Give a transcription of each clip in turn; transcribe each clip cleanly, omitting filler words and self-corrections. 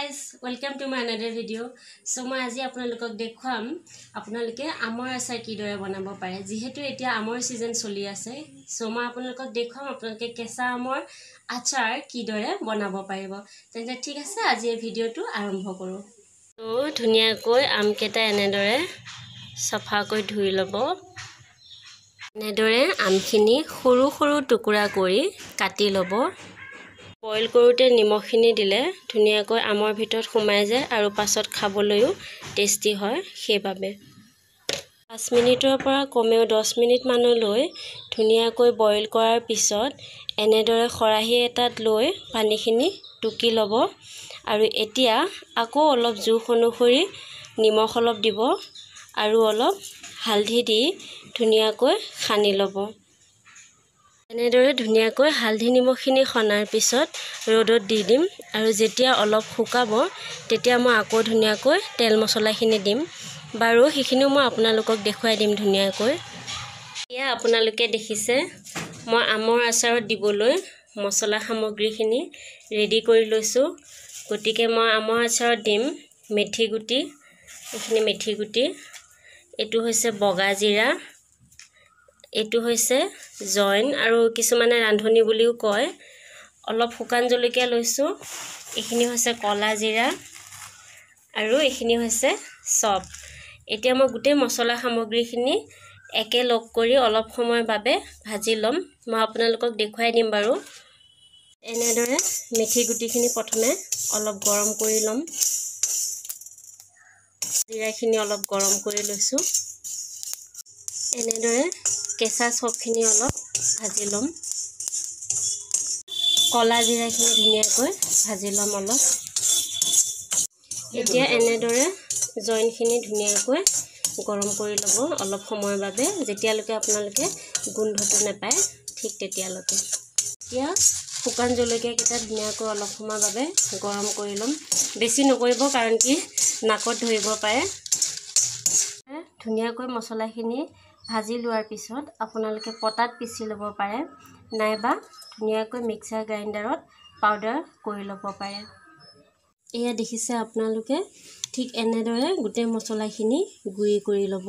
guys, welcome to my another video. So মই আজি আপোনালোকক দেখুৱাম আপোনালোকে আমৰ আচাৰ কিদৰে বনাব পাৰে যেহেতু এতিয়া আমৰ সিজন চলি আছে সো মই আপোনালোকক দেখুৱাম আপোনালোকে কেঁচা আমৰ আচাৰ কিদৰে বনাব পাৰিব তেন্তে ঠিক আছে আজি এই ভিডিওটো আৰম্ভ কৰো তো ধুনিয়াকৈ আমকেটা এনেদৰে সফাকৈ ধুই লব এনেদৰে আমখিনি সৰু সৰু টুকুৰা কৰি কাটি লব বইল কৰোতে নিমখখিনি দিলে ধুনিয়াকৈ আমৰ ভিতৰত সোমাই যায় আৰু পাছত খাবলৈও টেস্টি হয় সেইবাবে 5 মিনিটৰ পৰা কমেও 10 মিনিট মানলৈ ধুনিয়াকৈ বইল কৰাৰ পিছত এনেদৰে খৰাহি এটাত লৈ পানীখিনি টুকি লব আৰু এতিয়া আকৌ অলপ জুখ অনুসৰি নিমখ অলপ দিব আৰু অলপ হালধি দি ধুনিয়াকৈ খানি লব এনেদৰে ধুনিয়াকৈ হালধি নিমখখিনি খনাৰ পিছত ৰ'দত দি দিম আৰু যেতিয়া অলপ শুকাব তেতিয়া মই আকৌ ধুনিয়াকৈ তেল মছলাখিনি দিম বাৰু হিখিনিও মই আপোনালোকক দেখুৱাই দিম ধুনিয়াকৈ ইয়া আপোনালোকে দেখিছে মই আমৰ আচাৰত দিবলৈ মছলা সামগ্ৰীখিনি ৰেডি কৰি লৈছো গটিকে মই আমৰ আচাৰত দিম মেথি গুটি এখিনি মেথি গুটি এটো হৈছে বগা জিৰা এটো হৈছে জইন আৰু কিছুমানে ৰান্ধনি বুলিও কয় অলপ শুকান জলকীয়া লৈছো এখিনি হৈছে কলা জিৰা আৰু এখিনি হৈছে সব এতিয়া মই গুটে মছলা সামগ্ৰীখিনি একে লগ কৰি অলপ সময়ৰ বাবে ভাজি লম মই আপোনালোকক দেখুৱাই দিম বাৰু এনেদৰে মেথি গুটিখিনি প্ৰথমে অলপ গৰম কৰি লম জিৰাখিনি অলপ গৰম কৰি লৈছো এনেদৰে কেঁচা সবখিনি অলপ ভাজি লম কলা জিৰাখিনি ধুনিয়াকৈ ভাজি লম অলপ এতিয়া এনেদৰে জইনখিনি ধুনিয়াকৈ গৰম কৰি লব অলপ সময়ৰ বাবে যেতিয়ালৈকে আপোনালোকে গোন্ধটো নাপায় ঠিক তেতিয়ালৈকে এতিয়া শুকান জলকীয়া কেটা ধুনিয়াকৈ অলপ সময়ৰ বাবে গৰম কৰি লম বেছি নকৰিব কাৰণ কি নাকত ধৰিব পাৰে ধুনিয়াকৈ মছলাখিনি ভাজি লোৱাৰ পিছত আপোনালোকে পটাত পিছি লব পাৰে নাইবা ধুনিয়াকৈ মিক্সাৰ গ্ৰাইণ্ডাৰত পাউডাৰ কৰি লব পাৰে এয়া দেখিছে আপোনালোকে ঠিক এনেদৰে গুটে মছলাখিনি গুৰি কৰি লব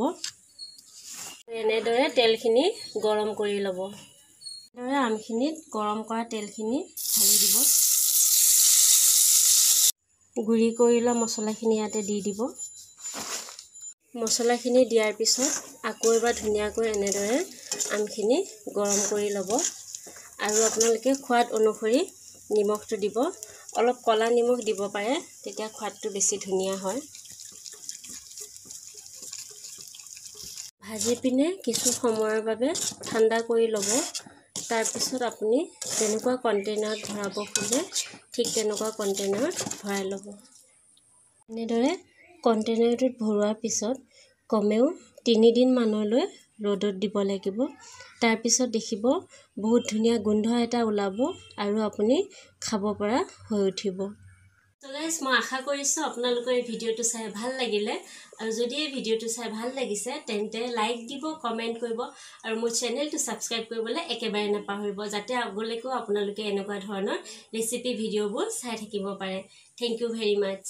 এনেদৰে তেলখিনি গৰম কৰি লব এনেদৰে আমখিনিত গৰম কৰা তেলখিনি ঢালি দিব গুৰি কৰি লোৱা মছলাখিনি ইয়াতে দি দিব মছলাখিনি দিয়াৰ পিছত আকৌ এবাৰ ধুনিয়াকৈ এনেদৰে আমখিনি গৰম কৰি লব আৰু আপোনালোকে খোৱাদ অনুসৰি নিমখটো দিব অলপ কলা নিমখ দিব পাৰে তেতিয়া খোৱাদটো বেছি ধুনিয়া হয় ভাজি পিনে কিছু সময়ৰ বাবে ঠাণ্ডা কৰি লব তাৰ পিছত আপুনি যেনেকুৱা কন্টেইনাৰত ভৰাব খোজে ঠিক তেনেকুৱা কন্টেইনাৰত ভৰাই লব এনেদৰে কন্টেইনাৰটোত ভৰোৱাৰ পিছত কমেও 3 দিন মানলৈ ৰ'দত দিব লাগিব তাৰ পিছত দেখিব বহুত ধুনিয়া গোন্ধ এটা ওলাব আৰু আপুনি খাব পৰা হৈ উঠিব So guys মই আশা কৰিছো আপোনালোকৰ এই ভিডিওটো চাই ভাল লাগিলে আৰু যদি এই ভিডিওটো চাই ভাল লাগিছে তেন্তে লাইক দিব কমেন্ট কৰিব আৰু মোৰ চেনেলটো সাবস্ক্ৰাইব কৰিবলৈ একেবাৰে নাপাহৰিব যাতে আগলৈকো আপোনালোকে এনেকুৱা ধৰণৰ ৰেচিপি ভিডিওবোৰ চাই থাকিব পাৰে থ্যাংক ইউ ভেৰি মাচ